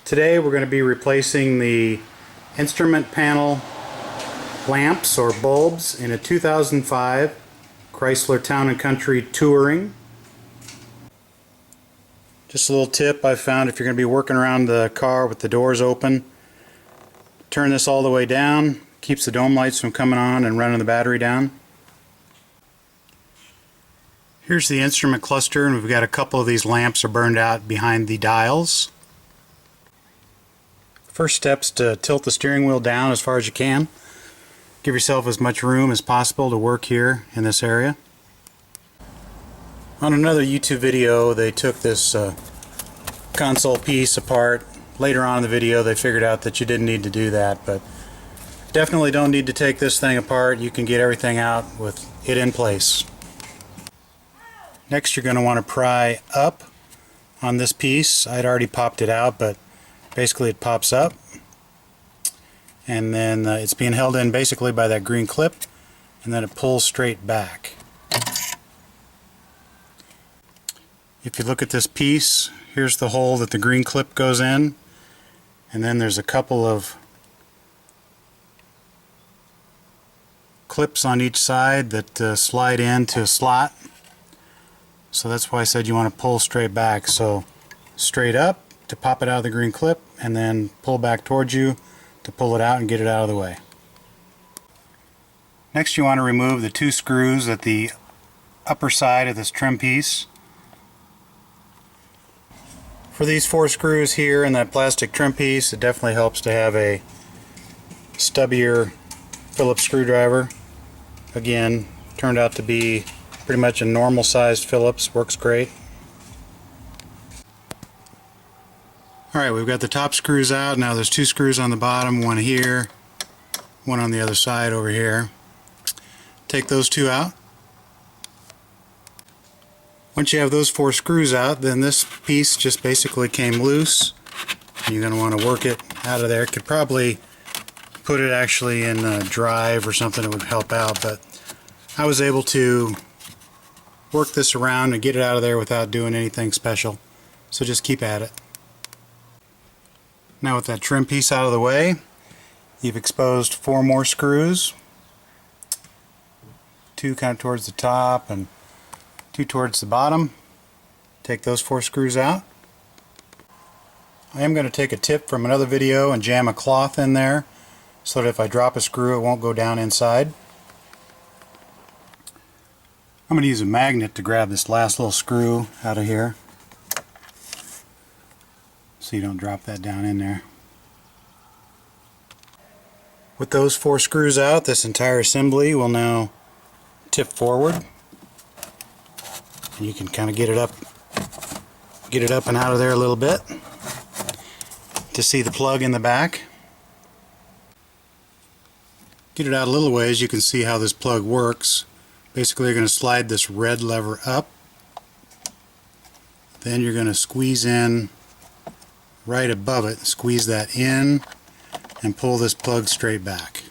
Today we're going to be replacing the instrument panel lamps or bulbs in a 2005 Chrysler Town & Country Touring. Just a little tip I found: if you're going to be working around the car with the doors open, turn this all the way down. Keeps the dome lights from coming on and running the battery down. Here's the instrument cluster, and we've got a couple of these lamps are burned out behind the dials. First step's to tilt the steering wheel down as far as you can. Give yourself as much room as possible to work here in this area. On another YouTube video, they took this console piece apart. Later on in the video they figured out that you didn't need to do that, but definitely don't need to take this thing apart. You can get everything out with it in place. Next, you're going to want to pry up on this piece. I'd already popped it out, but basically it pops up, and then it's being held in basically by that green clip, and then it pulls straight back. If you look at this piece, here's the hole that the green clip goes in, and then there's a couple of clips on each side that slide into a slot. So that's why I said you want to pull straight back. So straight up to pop it out of the green clip, and then pull back towards you to pull it out and get it out of the way. Next, you want to remove the two screws at the upper side of this trim piece. For these four screws here in that plastic trim piece, it definitely helps to have a stubbier Phillips screwdriver. Again, turned out to be pretty much a normal sized Phillips. Works great. Alright, we've got the top screws out. Now there's two screws on the bottom, one here, one on the other side over here. Take those two out. Once you have those four screws out, then this piece just basically came loose. You're going to want to work it out of there. Could probably put it actually in a drive or something that would help out, but I was able to work this around and get it out of there without doing anything special. So just keep at it. Now with that trim piece out of the way, you've exposed four more screws. Two kind of towards the top and two towards the bottom. Take those four screws out. I am going to take a tip from another video and jam a cloth in there so that if I drop a screw it won't go down inside. I'm going to use a magnet to grab this last little screw out of here, so you don't drop that down in there. With those four screws out, this entire assembly will now tip forward, and you can kind of get it up and out of there a little bit to see the plug in the back. Get it out a little ways, you can see how this plug works. Basically, you're going to slide this red lever up, then you're going to squeeze in right above it, squeeze that in, and pull this plug straight back.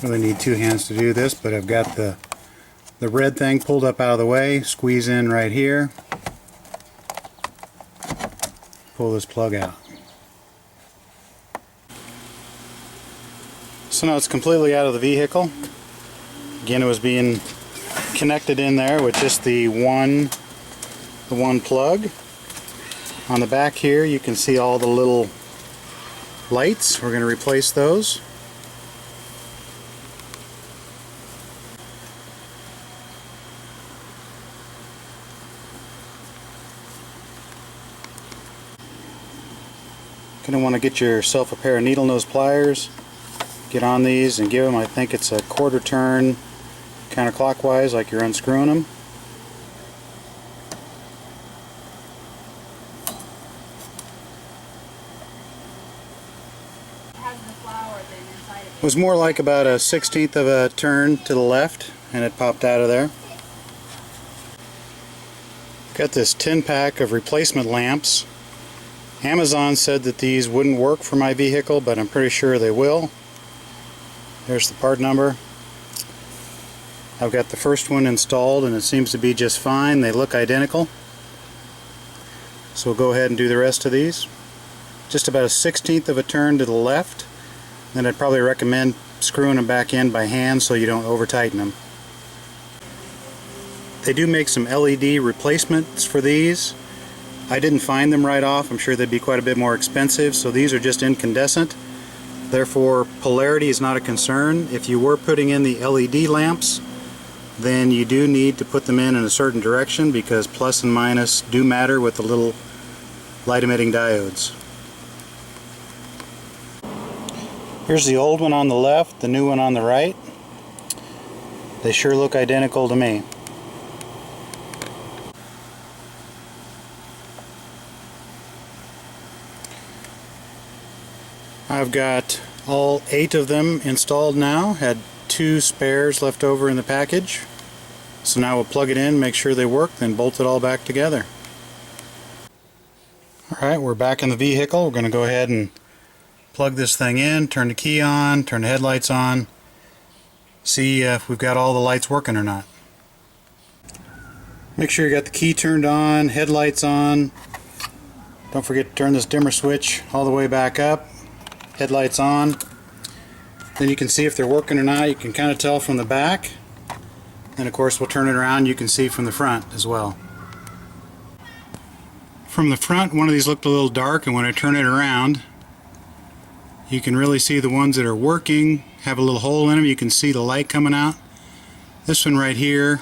Really need two hands to do this, but I've got the red thing pulled up out of the way. Squeeze in right here, pull this plug out. So now it's completely out of the vehicle. Again, it was being connected in there with just the one plug. On the back here you can see all the little lights. We're going to replace those. Going to want to get yourself a pair of needle nose pliers. Get on these and give them, I think it's a quarter turn counterclockwise, like you're unscrewing them. It was more like about a 1/16 of a turn to the left, and it popped out of there. Got this 10-pack of replacement lamps. Amazon said that these wouldn't work for my vehicle, but I'm pretty sure they will. There's the part number. I've got the first one installed and it seems to be just fine. They look identical. So we'll go ahead and do the rest of these. Just about a 1/16 of a turn to the left. Then I'd probably recommend screwing them back in by hand so you don't over tighten them. They do make some LED replacements for these. I didn't find them right off. I'm sure they'd be quite a bit more expensive, so these are just incandescent. Therefore, polarity is not a concern. If you were putting in the LED lamps, then you do need to put them in a certain direction because plus and minus do matter with the little light emitting diodes. Here's the old one on the left, the new one on the right. They sure look identical to me. I've got all 8 of them installed now. Had 2 spares left over in the package. So now we'll plug it in, make sure they work, then bolt it all back together. Alright, we're back in the vehicle. We're going to go ahead and plug this thing in, turn the key on, turn the headlights on, see if we've got all the lights working or not. Make sure you got the key turned on, headlights on. Don't forget to turn this dimmer switch all the way back up. Headlights on. Then you can see if they're working or not. You can kind of tell from the back. And of course we'll turn it around, you can see from the front as well. From the front, one of these looked a little dark, and when I turn it around, you can really see the ones that are working have a little hole in them. You can see the light coming out. This one right here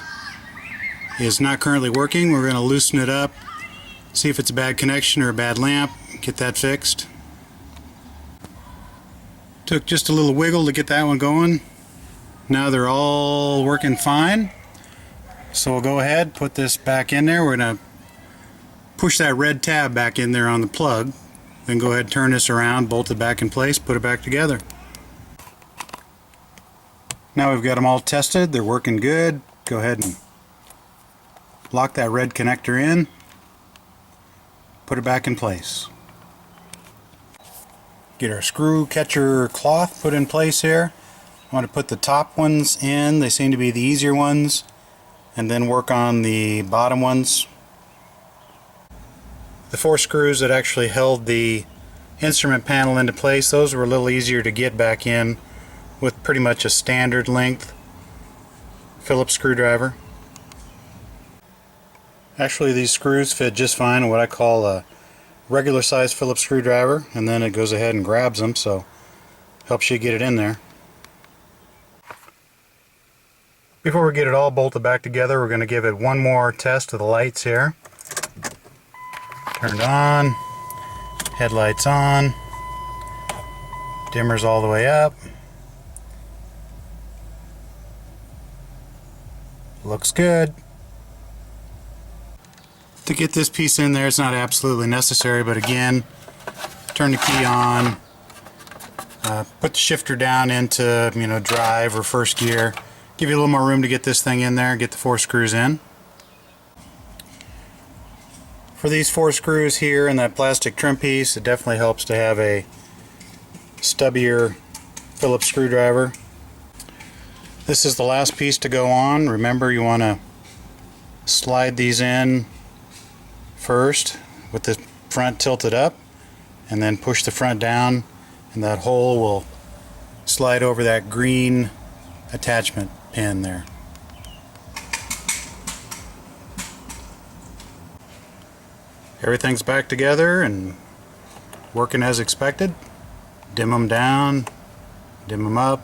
is not currently working. We're going to loosen it up, see if it's a bad connection or a bad lamp, get that fixed. Took just a little wiggle to get that one going. Now they're all working fine. So we'll go ahead, put this back in there. We're going to push that red tab back in there on the plug. Then go ahead and turn this around, bolt it back in place, put it back together. Now we've got them all tested, they're working good. Go ahead and lock that red connector in, put it back in place. Get our screw catcher cloth put in place here. I want to put the top ones in, they seem to be the easier ones, and then work on the bottom ones. The 4 screws that actually held the instrument panel into place, those were a little easier to get back in with pretty much a standard length Phillips screwdriver. Actually, these screws fit just fine in what I call a regular size Phillips screwdriver, and then it goes ahead and grabs them, so helps you get it in there. Before we get it all bolted back together, we're going to give it one more test of the lights here. Turned on, headlights on, dimmers all the way up. Looks good. To get this piece in there, it's not absolutely necessary, but again, turn the key on, put the shifter down into drive or first gear. Give you a little more room to get this thing in there, get the 4 screws in. For these 4 screws here and that plastic trim piece, it definitely helps to have a stubbier Phillips screwdriver. This is the last piece to go on. Remember, you want to slide these in first with the front tilted up, and then push the front down, and that hole will slide over that green attachment pin there. Everything's back together and working as expected. Dim them down, dim them up,